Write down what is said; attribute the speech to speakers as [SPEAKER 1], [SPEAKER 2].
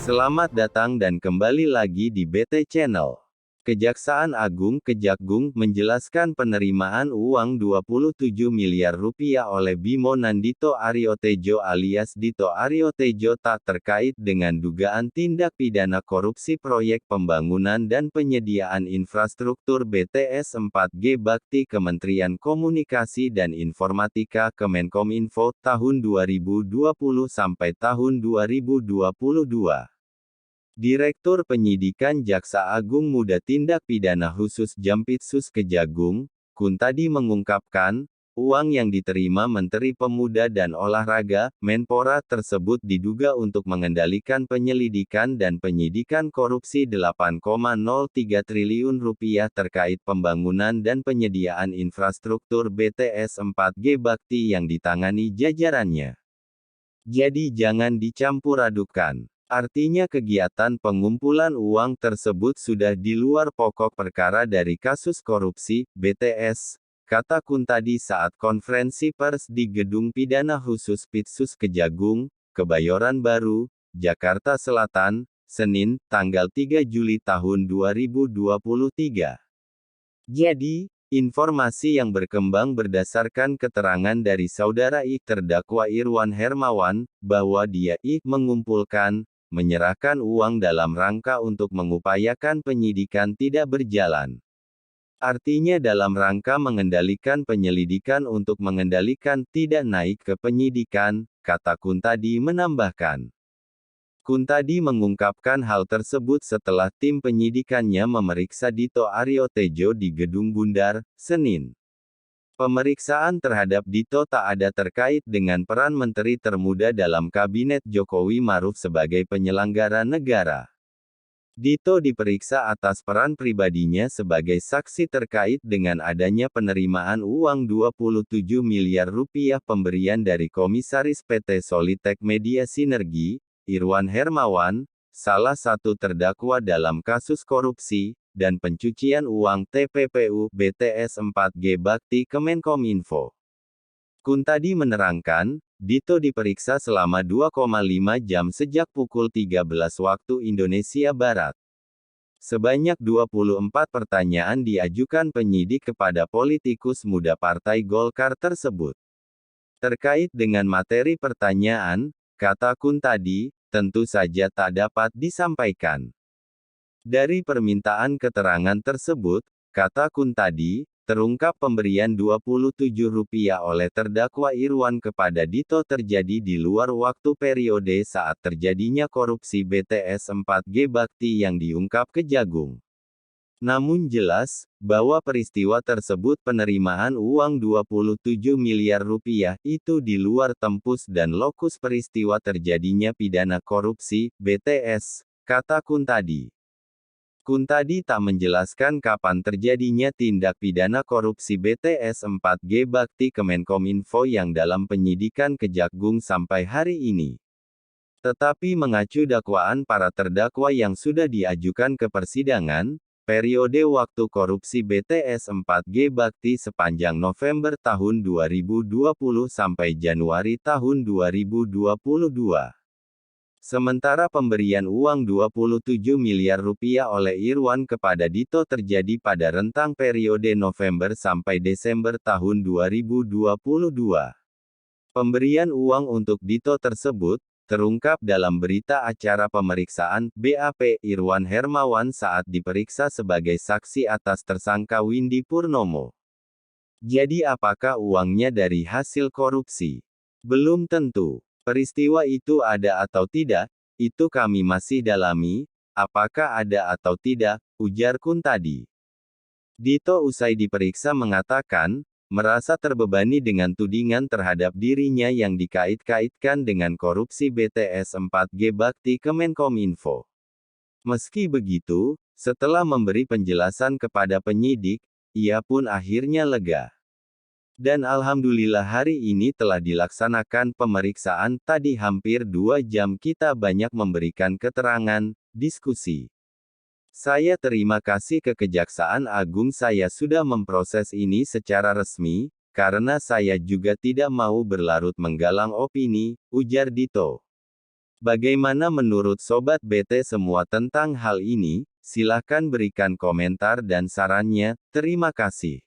[SPEAKER 1] Selamat datang dan kembali lagi di BT Channel. Kejaksaan Agung Kejagung menjelaskan penerimaan uang 27 miliar rupiah oleh Bimo Nandito Ariotejo alias Dito Ariotejo tak terkait dengan dugaan tindak pidana korupsi proyek pembangunan dan penyediaan infrastruktur BTS 4G Bakti Kementerian Komunikasi dan Informatika Kemenkominfo tahun 2020 sampai tahun 2022. Direktur Penyidikan Jaksa Agung Muda Tindak Pidana Khusus Jampitsus Kejagung, Kuntadi mengungkapkan, uang yang diterima Menteri Pemuda dan Olahraga, Menpora tersebut diduga untuk mengendalikan penyelidikan dan penyidikan korupsi 8,03 triliun rupiah terkait pembangunan dan penyediaan infrastruktur BTS 4G Bakti yang ditangani jajarannya. Jadi jangan dicampur adukan. Artinya kegiatan pengumpulan uang tersebut sudah di luar pokok perkara dari kasus korupsi, BTS, kata Kuntadi saat konferensi pers di Gedung Pidana Khusus Pitsus Kejagung, Kebayoran Baru, Jakarta Selatan, Senin, tanggal 3 Juli tahun 2023. Jadi, informasi yang berkembang berdasarkan keterangan dari saudara I terdakwa Irwan Hermawan, bahwa dia mengumpulkan, menyerahkan uang dalam rangka untuk mengupayakan penyidikan tidak berjalan. Artinya dalam rangka mengendalikan penyelidikan untuk mengendalikan tidak naik ke penyidikan, kata Kuntadi menambahkan. Kuntadi mengungkapkan hal tersebut setelah tim penyidikannya memeriksa Dito Ariotejo di Gedung Bundar, Senin. Pemeriksaan terhadap Dito tak ada terkait dengan peran Menteri Termuda dalam Kabinet Jokowi Maruf sebagai penyelenggara negara. Dito diperiksa atas peran pribadinya sebagai saksi terkait dengan adanya penerimaan uang 27 miliar rupiah pemberian dari Komisaris PT Solitek Media Sinergi, Irwan Hermawan, salah satu terdakwa dalam kasus korupsi dan pencucian uang TPPU BTS 4G Bakti Kemenkominfo. Kuntadi menerangkan, Dito diperiksa selama 2,5 jam sejak pukul 13 waktu Indonesia Barat. Sebanyak 24 pertanyaan diajukan penyidik kepada politikus muda Partai Golkar tersebut. Terkait dengan materi pertanyaan, kata Kuntadi, tentu saja tak dapat disampaikan. Dari permintaan keterangan tersebut, kata Kuntadi, terungkap pemberian 27 rupiah oleh terdakwa Irwan kepada Dito terjadi di luar waktu periode saat terjadinya korupsi BTS 4G Bakti yang diungkap Kejagung. Namun jelas, bahwa peristiwa tersebut penerimaan uang 27 miliar rupiah itu di luar tempus dan lokus peristiwa terjadinya pidana korupsi, BTS, kata Kuntadi. Kuntadi tak menjelaskan kapan terjadinya tindak pidana korupsi BTS 4G Bakti Kemenkominfo yang dalam penyidikan Kejagung sampai hari ini. Tetapi mengacu dakwaan para terdakwa yang sudah diajukan ke persidangan, periode waktu korupsi BTS 4G Bakti sepanjang November tahun 2020 sampai Januari tahun 2022. Sementara pemberian uang 27 miliar rupiah oleh Irwan kepada Dito terjadi pada rentang periode November sampai Desember tahun 2022. Pemberian uang untuk Dito tersebut, terungkap dalam berita acara pemeriksaan BAP Irwan Hermawan saat diperiksa sebagai saksi atas tersangka Windy Purnomo. Jadi apakah uangnya dari hasil korupsi? Belum tentu. Peristiwa itu ada atau tidak, itu kami masih dalami, apakah ada atau tidak, ujar Kuntadi. Dito usai diperiksa mengatakan, merasa terbebani dengan tudingan terhadap dirinya yang dikait-kaitkan dengan korupsi BTS 4G Bakti Kemenkominfo. Meski begitu, setelah memberi penjelasan kepada penyidik, ia pun akhirnya lega. Dan alhamdulillah hari ini telah dilaksanakan pemeriksaan, tadi hampir 2 jam kita banyak memberikan keterangan, diskusi. Saya terima kasih ke Kejaksaan Agung saya sudah memproses ini secara resmi, karena saya juga tidak mau berlarut menggalang opini, ujar Dito. Bagaimana menurut Sobat BT semua tentang hal ini? Silahkan berikan komentar dan sarannya. Terima kasih.